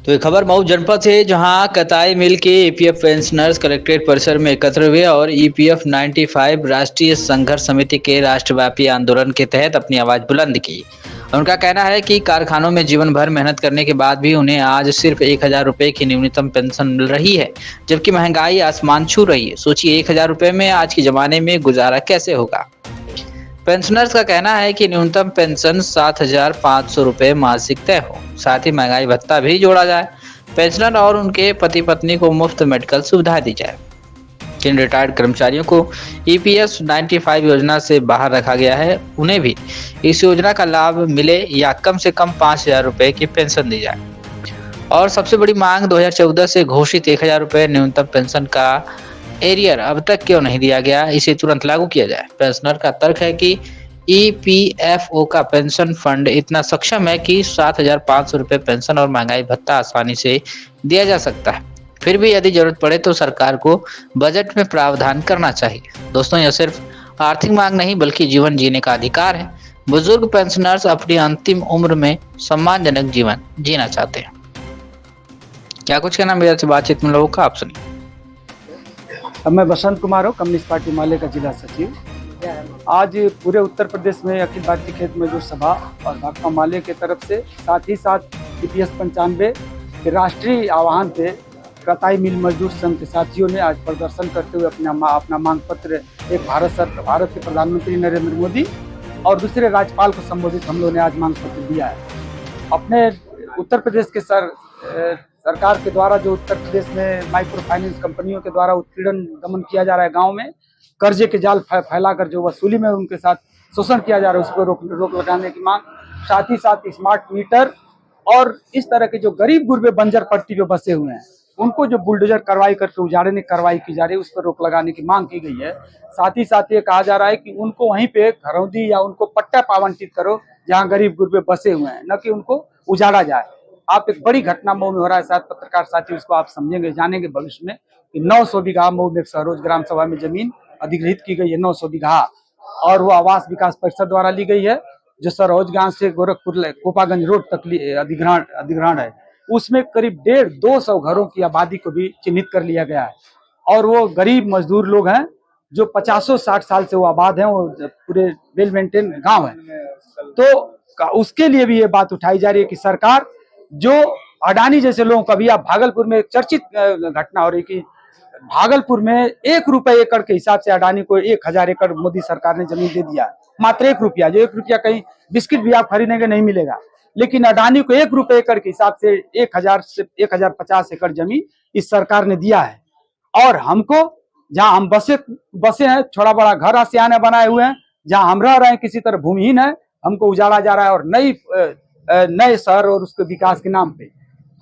तो ये खबर मऊ जनपद से, जहां कताई मिल के ईपीएफ पेंशनर्स कलेक्ट्रेट परिसर में एकत्र हुए और ईपीएफ 95 राष्ट्रीय संघर्ष समिति के राष्ट्रव्यापी आंदोलन के तहत अपनी आवाज बुलंद की। उनका कहना है कि कारखानों में जीवन भर मेहनत करने के बाद भी उन्हें आज सिर्फ 1,000 रुपए की न्यूनतम पेंशन मिल रही है, जबकि महंगाई आसमान छू रही है। सोचिए 1,000 रुपए में आज के जमाने में गुजारा कैसे होगा। पेंशनर्स का कहना है कि न्यूनतम पेंशन 7,500 रुपए मासिक तय हो, साथ ही महंगाई भत्ता भी जोड़ा जाए। पेंशनर और उनके पति पत्नी को मुफ्त मेडिकल सुविधाएं दी जाए। जिन रिटायर्ड कर्मचारियों को ईपीएफ 95 योजना से बाहर रखा गया है, उन्हें भी इस योजना का लाभ मिले या कम से कम 5,000 रुपए की पेंशन दी जाए। और सबसे बड़ी मांग 2014 से घोषित 1,000 रुपए न्यूनतम पेंशन का एरियर अब तक क्यों नहीं दिया गया, इसे तुरंत लागू किया जाए। पेंशनर का तर्क है कि ईपीएफओ का पेंशन फंड इतना सक्षम है कि 7,500 रुपए पेंशन और महंगाई भत्ता आसानी से दिया जा सकता है। फिर भी यदि जरूरत पड़े तो सरकार को बजट में प्रावधान करना चाहिए। दोस्तों, यह सिर्फ आर्थिक मांग नहीं बल्कि जीवन जीने का अधिकार है। बुजुर्ग पेंशनर्स अपनी अंतिम उम्र में सम्मानजनक जीवन जीना चाहते हैं। क्या कुछ कहना मेरा से बातचीत में लोगों का, आप सुनिए। मैं बसंत कुमार हूँ, कम्युनिस्ट पार्टी माले का जिला सचिव। आज पूरे उत्तर प्रदेश में अखिल भारतीय खेत मजदूर सभा और भाकपा माले के तरफ से, साथ ही साथ ईपीएफ 95 के राष्ट्रीय आह्वान पे कताई मिल मजदूर संघ के साथियों ने आज प्रदर्शन करते हुए अपना मांग पत्र एक भारत के प्रधानमंत्री नरेंद्र मोदी और दूसरे राज्यपाल को संबोधित हम लोगों ने आज मांग पत्र दिया है। अपने उत्तर प्रदेश के सरकार के द्वारा जो उत्तर प्रदेश में माइक्रो फाइनेंस कंपनियों के द्वारा उत्पीड़न दमन किया जा रहा है, गांव में कर्जे के जाल फैलाकर जो वसूली में उनके साथ शोषण किया जा रहा है, उस पर रोक लगाने की मांग, साथ ही साथ स्मार्ट मीटर और इस तरह के जो गरीब गुरबे बंजर पट्टी पे बसे हुए हैं, उनको जो बुलडोजर कार्रवाई करके उजाड़ने की कार्रवाई की जा रही है, उस पर रोक लगाने की मांग की गई है। साथ ही साथ ये कहा जा रहा है कि उनको वहीं पे घरौंदी या उनको पट्टा आवंटित करो जहाँ गरीब गुरबे बसे हुए हैं, न कि उनको उजाड़ा जाए। आप एक बड़ी घटना मऊ में हो रहा है, शायद पत्रकार साथी उसको आप समझेंगे जानेंगे भविष्य में, कि 900 बीघा मऊ में सहरोज ग्राम सभा में जमीन अधिग्रहित की गई है, 900 बीघा, और वो आवास विकास परिषद द्वारा ली गई है, जो सहरोज गांव से गोरखपुर कोपागंज रोड तक अधिग्रहण है। उसमें करीब 150-200 घरों की आबादी को भी चिन्हित कर लिया गया है, और वो गरीब मजदूर लोग हैं जो 50-60 साल से वो आबाद हैं, वो पूरे वेल मेंटेन गाँव है। तो उसके लिए भी ये बात उठाई जा रही है कि सरकार जो अडानी जैसे लोगों का भी, आप भागलपुर में एक चर्चित घटना हो रही कि भागलपुर में 1 रुपए एकड़ के हिसाब से अडानी को 1,000 एकड़ मोदी सरकार ने जमीन दे दिया, मात्र 1 रुपया। जो 1 रुपया कहीं बिस्किट भी आप खरीदेंगे नहीं मिलेगा, लेकिन अडानी को 1 रुपए एकड़ के हिसाब से 1,000 से 1,050 एकड़ जमीन इस सरकार ने दिया है। और हमको, जहाँ हम बसे हैं, थोड़ा बड़ा घर आसियाने बनाए हुए हैं, जहाँ हम रह रहे हैं किसी तरह भूमिहीन है, हमको उजाड़ा जा रहा है। और नए शहर और उसके विकास के नाम पे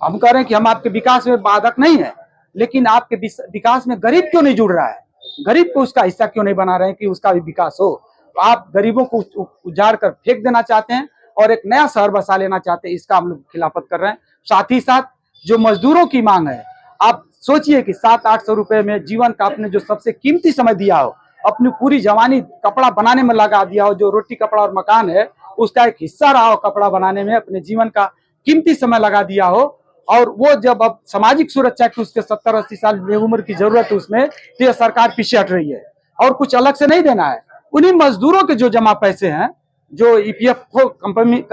हम कह रहे हैं कि हम आपके विकास में बाधक नहीं है, लेकिन आपके विकास में गरीब क्यों नहीं जुड़ रहा है, गरीब को उसका हिस्सा क्यों नहीं बना रहे हैं कि उसका भी विकास हो। तो आप गरीबों को उजाड़ कर फेंक देना चाहते हैं और एक नया शहर बसा लेना चाहते हैं, इसका हम लोग खिलाफत कर रहे हैं। साथ ही साथ जो मजदूरों की मांग है, आप सोचिए कि 700-800 रुपए में जीवन का आपने जो सबसे कीमती समय दिया हो, अपनी पूरी जवानी कपड़ा बनाने में लगा दिया हो, जो रोटी कपड़ा और मकान है उसका एक हिस्सा रहा हो कपड़ा बनाने में, अपने जीवन का कीमती समय लगा दिया हो, और वो जब अब सामाजिक सुरक्षा की उसके 70-80 साल उम्र की जरूरत है उसमें, तो ये सरकार पीछे हट रही है और कुछ अलग से नहीं देना है। उन्हीं मजदूरों के जो जमा पैसे हैं, जो ईपीएफ कंपनी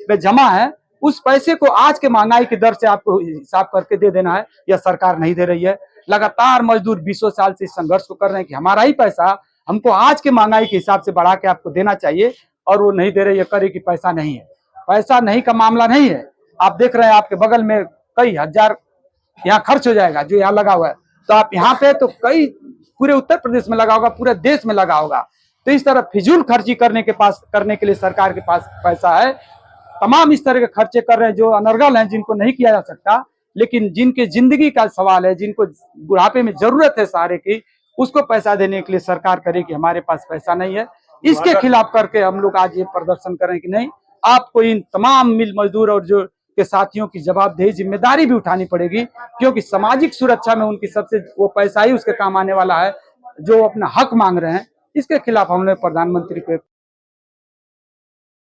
में जमा है, उस पैसे को आज के महंगाई की दर से आपको हिसाब करके दे देना है, यह सरकार नहीं दे रही है। लगातार मजदूर 20 साल से संघर्ष को कर रहे हैं कि हमारा ही पैसा हमको आज के महंगाई के हिसाब से बढ़ा के आपको देना चाहिए, और वो नहीं दे रहे। ये करे कि पैसा नहीं है, पैसा नहीं का मामला नहीं है। आप देख रहे हैं आपके बगल में कई हजार यहाँ खर्च हो जाएगा जो यहाँ लगा हुआ है, तो आप यहाँ पे तो कई पूरे उत्तर प्रदेश में लगा होगा, पूरे देश में लगा होगा। तो इस तरह फिजूल खर्ची करने के लिए सरकार के पास पैसा है। तमाम इस तरह के खर्चे कर रहे हैं जो अनर्गल हैं, जिनको नहीं किया जा सकता, लेकिन जिनके जिंदगी का सवाल है, जिनको बुढ़ापे में जरूरत है सहारे की, उसको पैसा देने के लिए सरकार करे कि हमारे पास पैसा नहीं है। इसके खिलाफ करके हम लोग आज ये प्रदर्शन करें कि नहीं, आपको इन तमाम मिल मजदूर और जो के साथियों की जवाबदेही जिम्मेदारी भी उठानी पड़ेगी, क्योंकि सामाजिक सुरक्षा में उनकी सबसे वो पैसा ही उसके काम आने वाला है जो अपना हक मांग रहे हैं। इसके खिलाफ हमने प्रधानमंत्री को